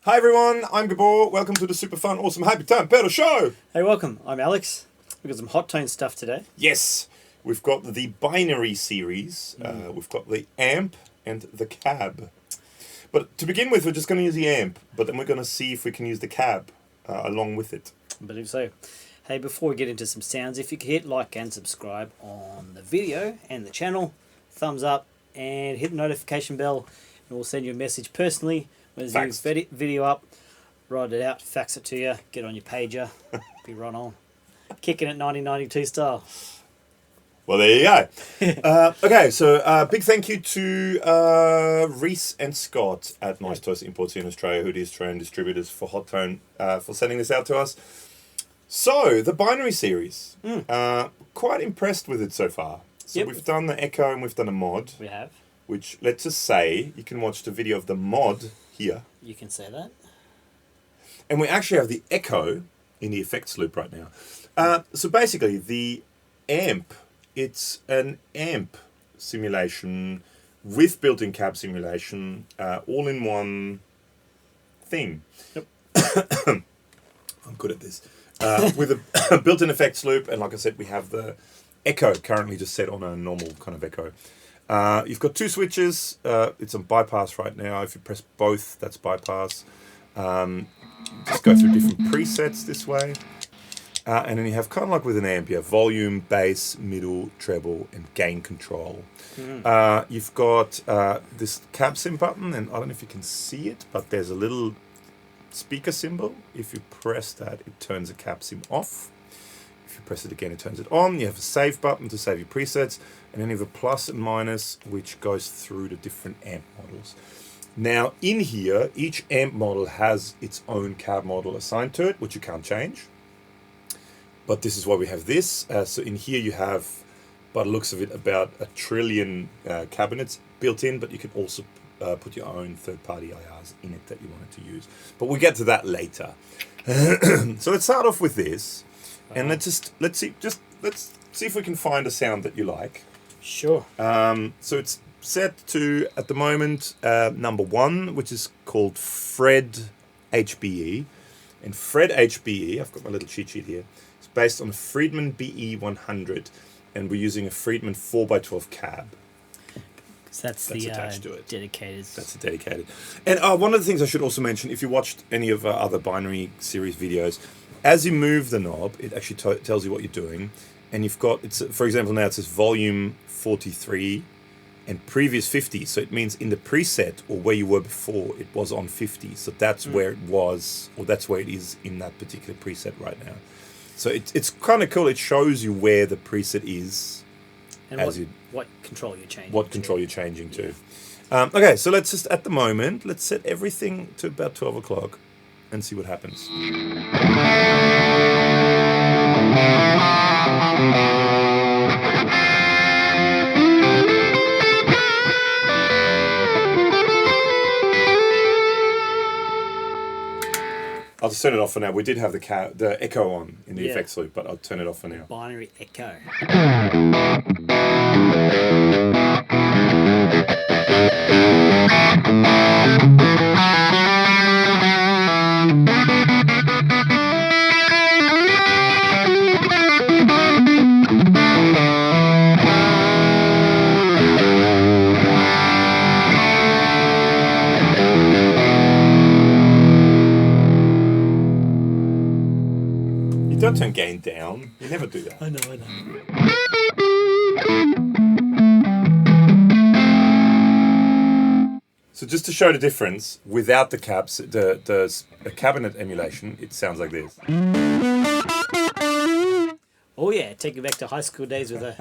Hi everyone, I'm Gabor. Welcome to the super fun, awesome, happy time pedal show. Hey, welcome. I'm Alex. We've got some Hotone stuff today. Yes, we've got the Binary series. We've got the amp and the cab. But to begin with, we're just going to use the amp, but then we're going to see if we can use the cab along with it. I believe so. Hey, before we get into some sounds, if you could hit like and subscribe on the video and the channel, thumbs up, and hit the notification bell, and we'll send you a message personally. When there's a new video up, write it out, fax it to you, get on your pager, be right on. Kicking it 1992 style. Well, there you go. Okay, so big thank you to Reece and Scott at Nice Toys Imports in Australia, who are the Australian distributors for Hotone, for sending this out to us. So, the Binary series. Quite impressed with it so far. So we've done the Echo and we've done a mod. We have. Which, let's just say, you can watch the video of the mod here. You can say that. And we actually have the Echo in the effects loop right now. So basically, the amp, it's an amp simulation with built-in cab simulation, all in one thing. Yep. I'm good at this. With a built-in effects loop, and like I said, we have the Echo currently just set on a normal kind of Echo. You've got two switches. It's on bypass right now. If you press both, that's bypass. Just go through different presets this way. And then you have kind of like with an amp, you have volume, bass, middle, treble, and gain control. You've got this cab sim button, and I don't know if you can see it, but there's a little speaker symbol. If you press that, it turns the cab sim off. If you press it again, it turns it on. You have a save button to save your presets, and then you have a plus and minus, which goes through the different amp models. Now, in here, each amp model has its own cab model assigned to it, which you can't change. But this is why we have this. So in here you have, by the looks of it, about 1 trillion cabinets built in, but you can also put your own third-party IRs in it that you wanted to use. But we'll get to that later. So let's start off with this. And let's see if we can find a sound that you like. Sure. So it's set to, at the moment, number 1, which is called Fred HBE. And Fred HBE, I've got my little cheat sheet here, it's based on a Friedman BE100, and we're using a Friedman 4x12 cab. So that's the attached to it. dedicated. That's a dedicated. And one of the things I should also mention, if you watched any of our other Binary series videos, as you move the knob, it actually tells you what you're doing. And you've got, for example, now it says volume 43 and previous 50. So it means in the preset, or where you were before, it was on 50. So that's where it was, or that's where it is in that particular preset right now. So it's kind of cool. It shows you where the preset is. And what control you're changing. What control you're changing to. Okay, so let's just, at the moment, let's set everything to about 12 o'clock and see what happens. I'll just turn it off for now. We did have the Echo on in the effects loop, but I'll turn it off for now. Binary Echo. Don't turn gain down. You never do that. I know. So just to show the difference, without the cabs, the cabinet emulation, it sounds like this. Oh yeah, take you back to high school days with a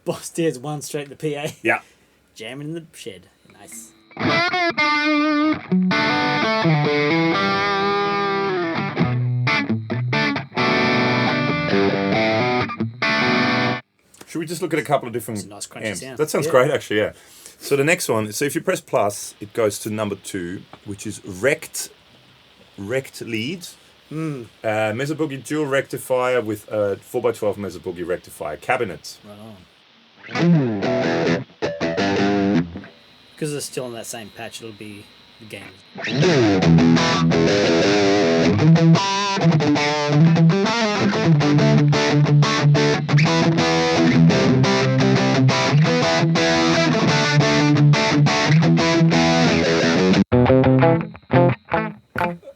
boss tears one straight to the PA. Yeah. Jamming in the shed. Nice. Should we just look at a couple of different nice crunchy amps? sound. That sounds great, actually, yeah. So the next one, so if you press plus, it goes to number 2, which is rect lead. Mesa Boogie dual rectifier with a 4x12 Mesa Boogie rectifier cabinet. Right on. Because it's still on that same patch, it'll be the game.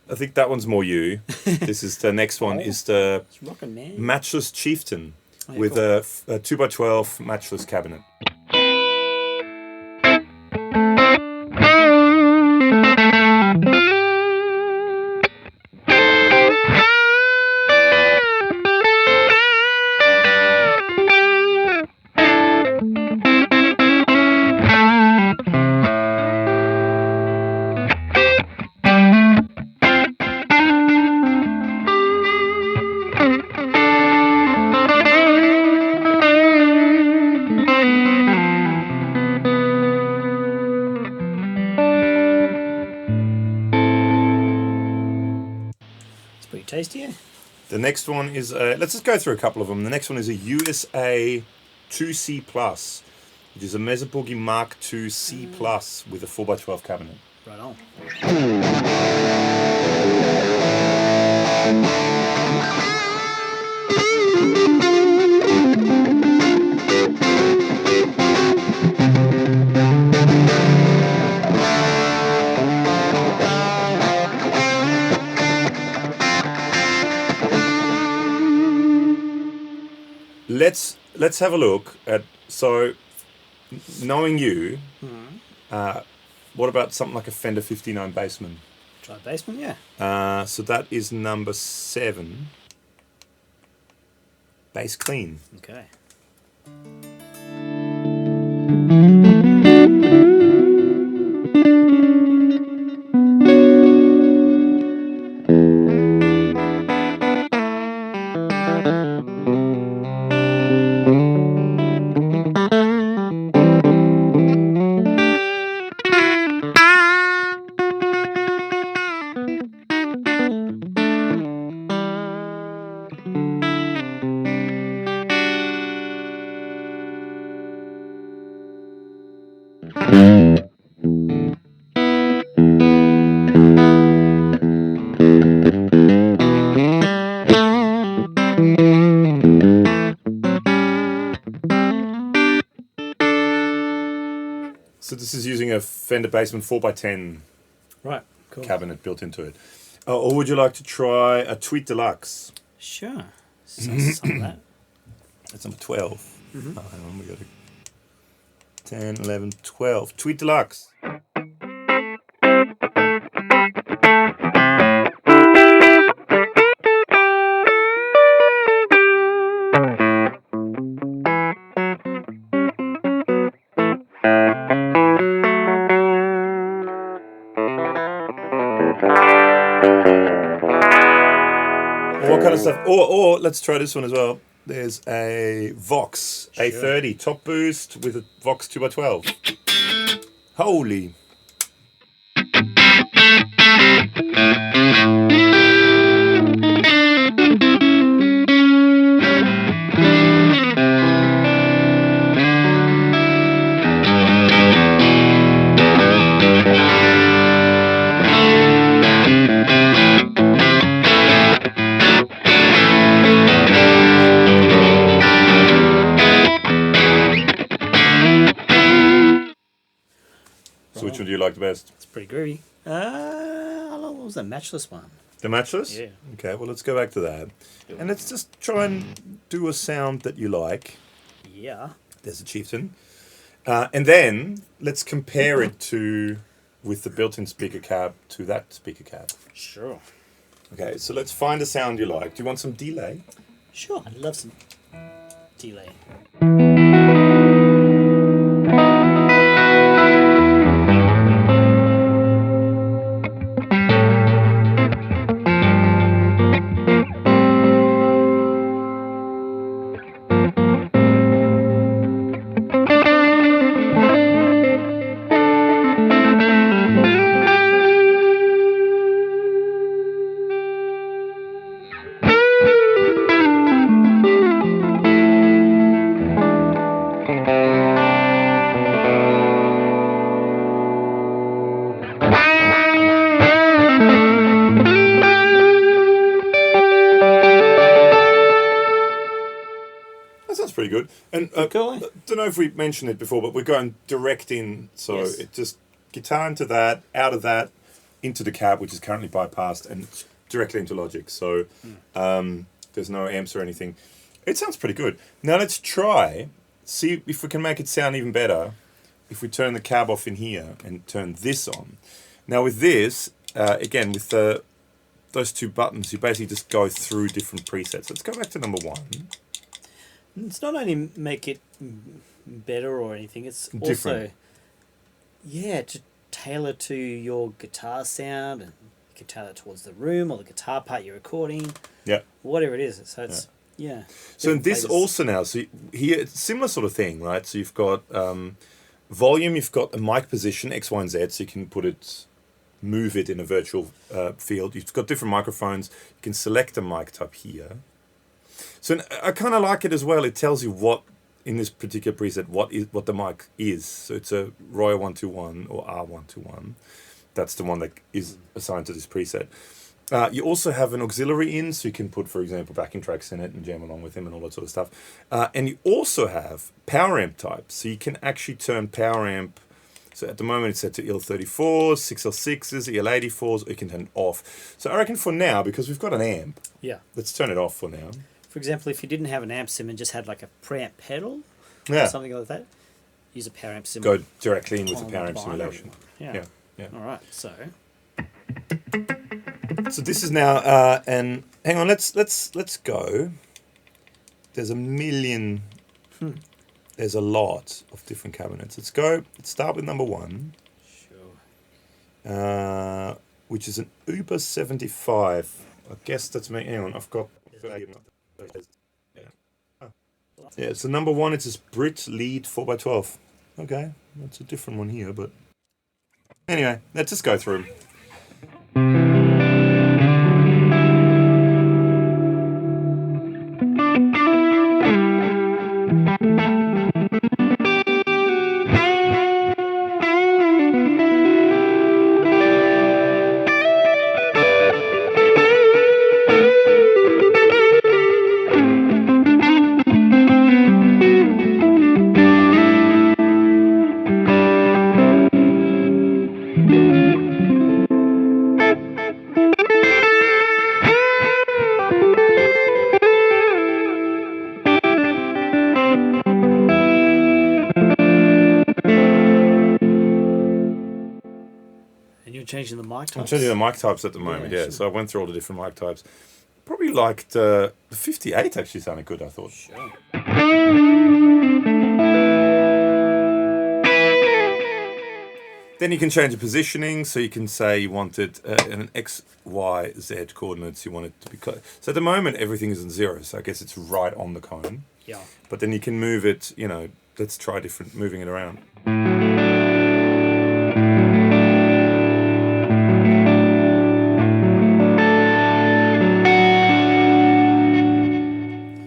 I think that one's more you. This is the next one. Is the It's rocking, man. matchless Chieftain Oh, yeah, with cool. a 2x12 matchless cabinet. It's pretty tasty, yeah. The next one is, let's just go through a couple of them. The next one is a USA 2C Plus, which is a Mesa Boogie Mark II C Plus with a 4x12 cabinet. Right on. Let's have a look at, so knowing you, what about something like a Fender 59 Bassman? Try basement, yeah. So that is number 7. Bass clean. Okay. So this is using a Fender Bassman 4x10 Right, cool. cabinet built into it. Or would you like to try a Tweet Deluxe? Sure. Some of that. That's number 12. Oh, hang on, we got a 10, 11, 12. Tweet Deluxe. What kind of stuff? Or let's try this one as well. There's a Vox A30 top boost with a Vox 2x12. Holy. So which one do you like the best? It's pretty groovy. What was that matchless one? The matchless? Yeah. Okay, well, let's go back to that. And let's just try and do a sound that you like. Yeah. There's a Chieftain. And then let's compare it to, with the built-in speaker cab, to that speaker cab. Sure. Okay, so let's find a sound you like. Do you want some delay? Sure. I'd love some delay. cool. Don't know if we mentioned it before, but we're going direct in. So Yes. it just guitar into that, out of that, into the cab, which is currently bypassed, and directly into Logic. So there's no amps or anything. It sounds pretty good. Now let's try, see if we can make it sound even better if we turn the cab off in here and turn this on. Now with this, again, with those two buttons, you basically just go through different presets. Let's go back to number 1. It's not only make it better or anything, it's Different. also, to tailor to your guitar sound, and you can tailor it towards the room or the guitar part you're recording, Yeah. whatever it is. So it's, So in different this flavors. also now, so here, it's similar sort of thing, right? So you've got volume, you've got a mic position, X, Y, and Z, so you can move it in a virtual field. You've got different microphones. You can select a mic type here. So I kind of like it as well. It tells you what, in this particular preset, what the mic is. So it's a Royal 121 or R121. That's the one that is assigned to this preset. You also have an auxiliary in, so you can put, for example, backing tracks in it and jam along with them and all that sort of stuff. And you also have power amp types, so you can actually turn power amp. So at the moment it's set to EL34s, 6L6s, EL84s, or you can turn it off. So I reckon for now, because we've got an amp, let's turn it off for now. For example, if you didn't have an amp sim and just had like a preamp pedal Yeah. or something like that, use a power amp sim. Go directly in with the on power amp binary simulation. one. Yeah. Yeah. Yeah. All right. So So this is now, and hang on, let's go. There's a million. There's a lot of different cabinets. Let's go. Let's start with number 1. sure. Which is an Uber 75. I guess that's me. Hang on, I've got. Yeah, so number 1, it's this Brit Lead 4x12. Okay, that's a different one here, but anyway, let's just go through 'em. Changing the mic types? I'm changing the mic types at the moment, Yeah, yeah. sure. So I went through all the different mic types. Probably liked the 58 actually sounded good, I thought. Sure. Then you can change the positioning, so you can say you wanted an X, Y, Z coordinates, you want it to be... So at the moment, everything is in 0, so I guess it's right on the cone. Yeah. But then you can move it, let's try moving it around.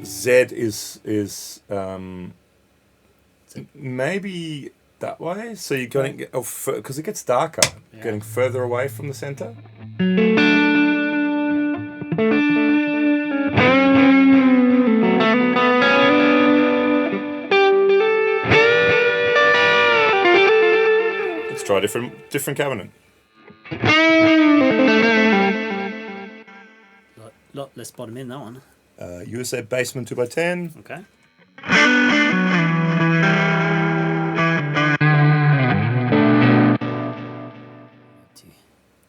Z is maybe that way, so you're going because it gets darker, getting further away from the center. Let's try different cabinet. Lot less bottom in that one. USA Basement 2x10. Okay.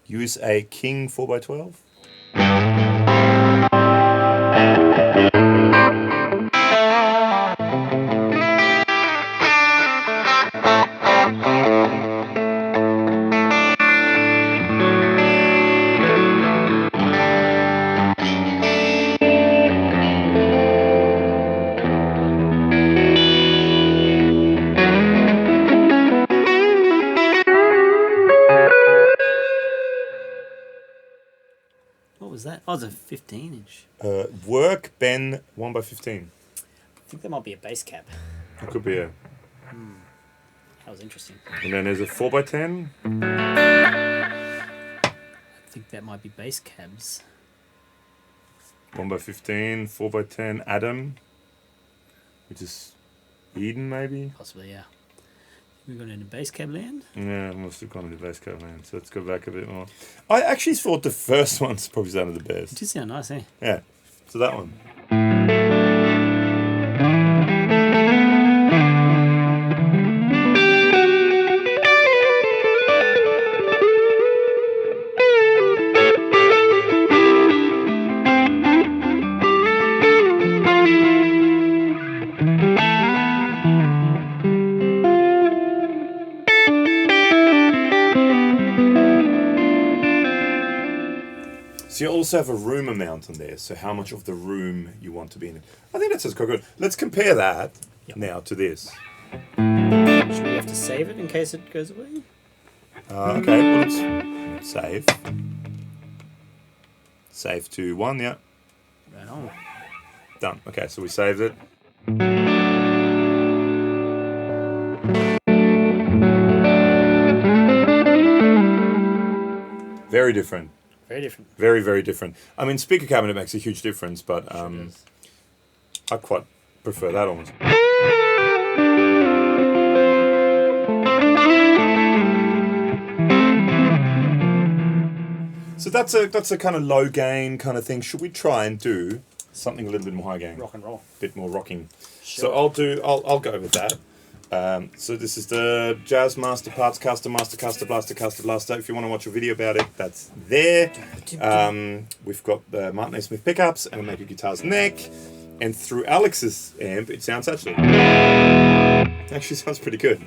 USA King 4x12. What was that? Oh, it's a 15-inch. Work Ben 1x15. I think that might be a bass cab. It could be a. That was interesting. And then there's a 4x10. I think that might be bass cabs. 1x15, 4x10, Adam, which is Eden, maybe? Possibly, yeah. We're going into bass cab land. Yeah, I must have gone into bass cab land. So let's go back a bit more. I actually thought the first one's probably sounded the best. It did sound nice, eh? Yeah. So that one. So you also have a room amount on there, so how much of the room you want to be in. I think that sounds quite good. Let's compare that now to this. Should we have to save it in case it goes away? Okay, well, let's save. Save to 1, yeah. Right on. Done. Okay, so we saved it. Very different. Very different. Very, very different. I mean, speaker cabinet makes a huge difference, but I quite prefer that almost. So that's a kind of low gain kind of thing. Should we try and do something a little bit more high gain? Rock and roll. Bit more rocking. Sure. So I'll go with that. So this is the Jazz Master Parts Caster Blaster. If you want to watch a video about it, that's there. We've got the Martin A. Smith pickups and a Mako guitar's neck. And through Alex's amp, it sounds actually sounds pretty good.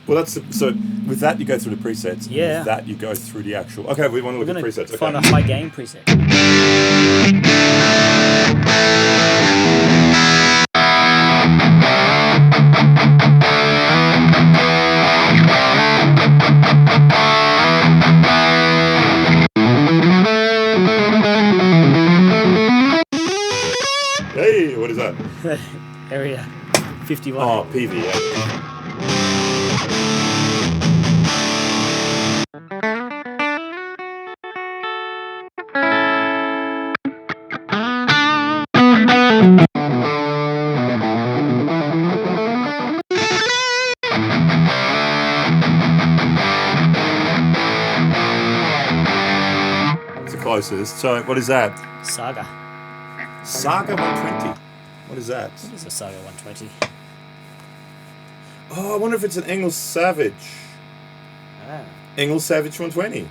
Well, so with that you go through the presets. Yeah. With that you go through the actual. Okay, we want to look at presets. Find Okay. a high gain preset. Hey, what is that? Area 51. Oh, PV. Yeah. It's the closest. So, what is that? Saga. Saga 120. What is that? What is a Saga 120? Oh, I wonder if it's an Engel Savage. Ah, Engel Savage 120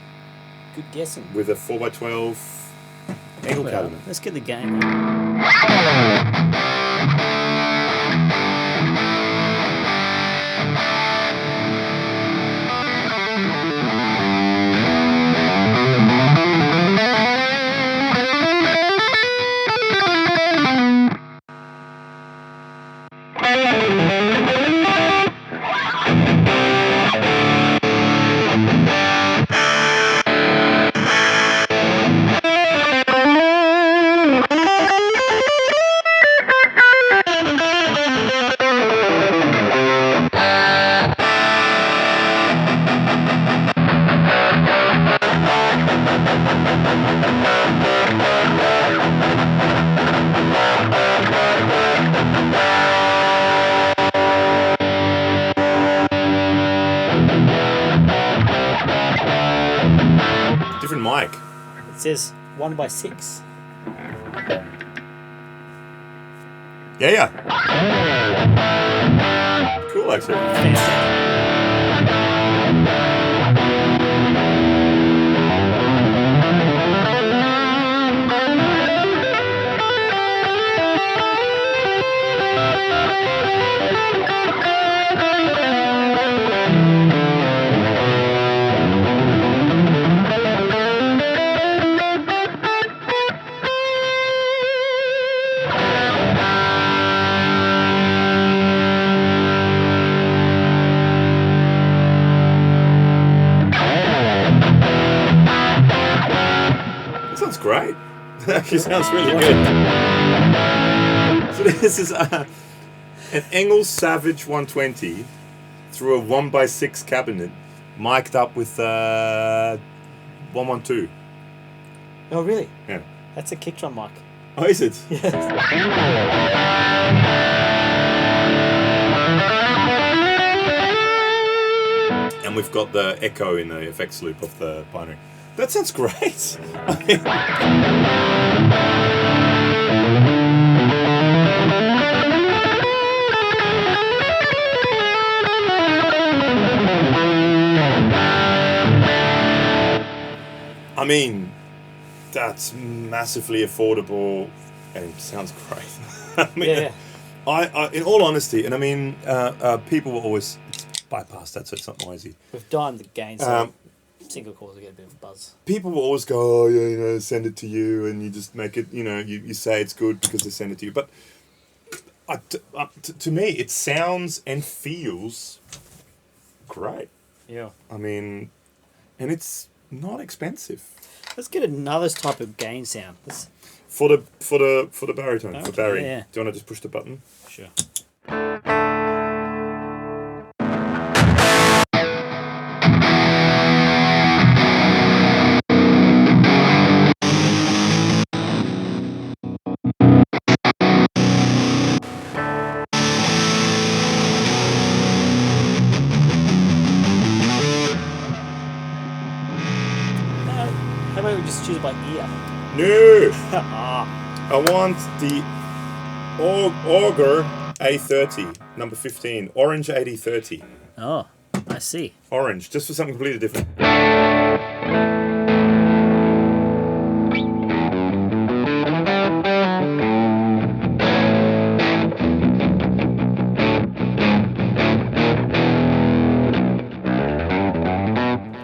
good guessing. with a 4x12 Engel Well, cabinet. let's get the game on. Different mic. It says 1x6. Yeah. Cool, actually. Fantastic. That sounds great. That actually sounds really good. So this is an Engel Savage 120 through a 1x6 cabinet, mic'd up with 112. Oh, really? Yeah. That's a kick drum mic. Oh, is it? Yeah. And we've got the echo in the effects loop of the binary. That sounds great. I mean, that's massively affordable and sounds great. I mean, Yeah. I, in all honesty, and I mean, people will always bypass that, so it's not noisy. We've dimed the gain, so single coils will get a bit of a buzz. People will always go, oh, yeah, you know, send it to you, and you just make it, you know, you say it's good because they send it to you. But to me, it sounds and feels great. Yeah. I mean, and it's not expensive. Let's get another type of gain sound. For the baritone, Okay, for Barry. yeah. Do you want to just push the button? Sure. How about we just choose it by ear? No! Ah, I want the Auger A30, number 15. Orange 8030. oh, I see. Orange, just for something completely different.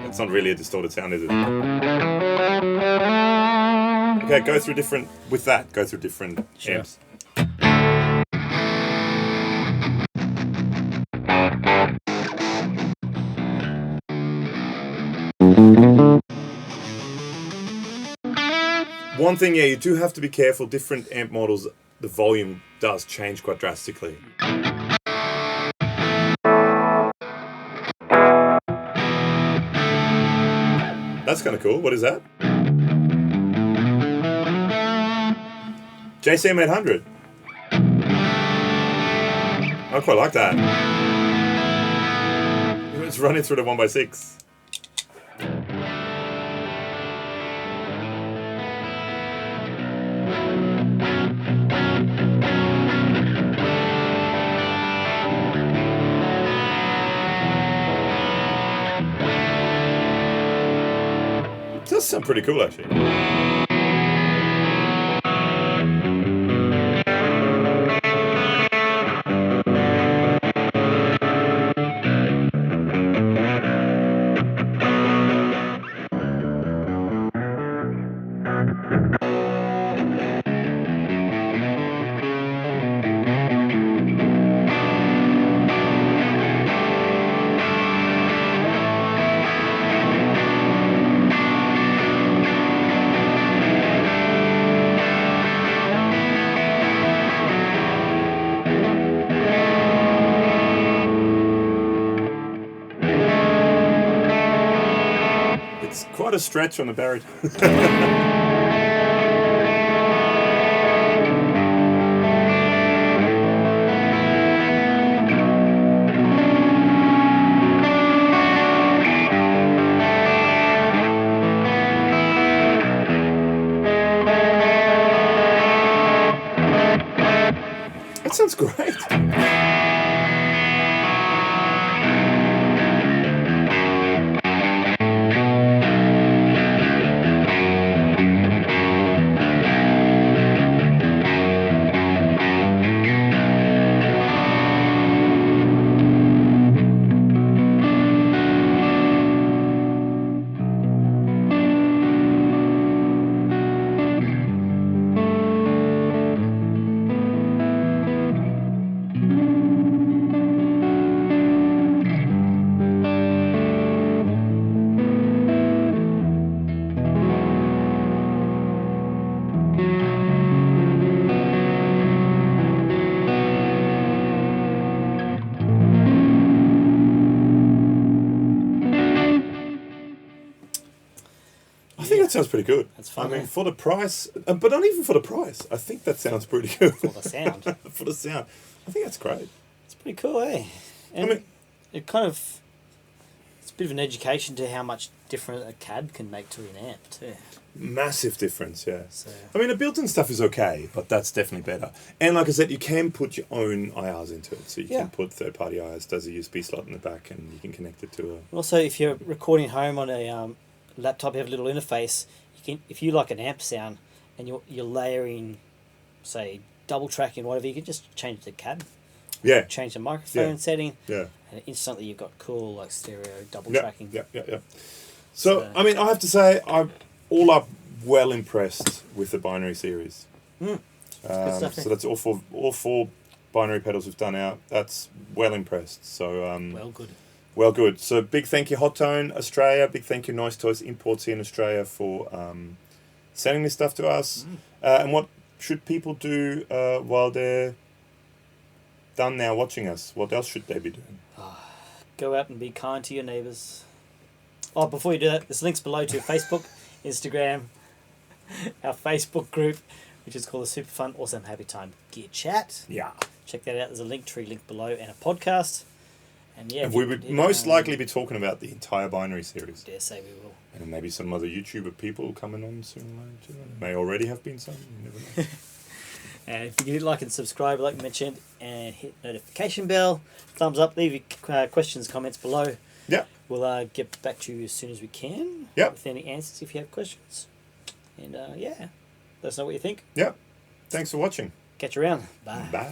It's not really a distorted sound, is it? Okay, go through different Sure. amps. One thing, yeah, you do have to be careful. Different amp models, the volume does change quite drastically. That's kind of cool. What is that? JCM 800. I quite like that. It's running through the 1x6. It does sound pretty cool, actually. It's quite a stretch on the baritone. That sounds great. sounds pretty good. That's fun. I mean, for the price, but not even for the price. I think that sounds pretty good. For the sound. For the sound. I think that's great. It's pretty cool, eh? And I mean, it kind of... It's a bit of an education to how much different a cab can make to an amp, too. massive difference, yeah. So, I mean, the built-in stuff is okay, but that's definitely better. And like I said, you can put your own IRs into it. So you can put third-party IRs, does a USB slot in the back, and you can connect it to a... Also, if you're recording home on a laptop, you have a little interface. You can, if you like an amp sound, and you're layering, say, double tracking, whatever, you can just change the cab. Yeah. Change the microphone setting. Yeah. And instantly you've got cool, like, stereo double tracking. Yeah. So, I mean, I have to say, I'm well impressed with the Binary series. Good stuff, so that's all four binary pedals we've done out. That's well impressed. So well good. So big thank you Hotone Australia. Big thank you Nice Toys Imports here in Australia for sending this stuff to us. And what should people do while they're done now watching us? What else should they be doing? Go out and be kind to your neighbours. Oh, before you do that, there's links below to Facebook, Instagram, our Facebook group, which is called the Super Fun Awesome Happy Time Gear Chat. Yeah. Check that out. There's a link tree link below and a podcast. And yeah, and we would most likely be talking about the entire Binary series. Dare say we will. And maybe some other YouTuber people coming on soon. May already have been some. You never know. And if you like and subscribe, like mentioned, and hit notification bell, thumbs up, leave your questions, comments below. Yeah. We'll get back to you as soon as we can. Yeah. With any answers if you have questions. And let us know what you think. Yeah. Thanks for watching. Catch you around. Bye. Bye.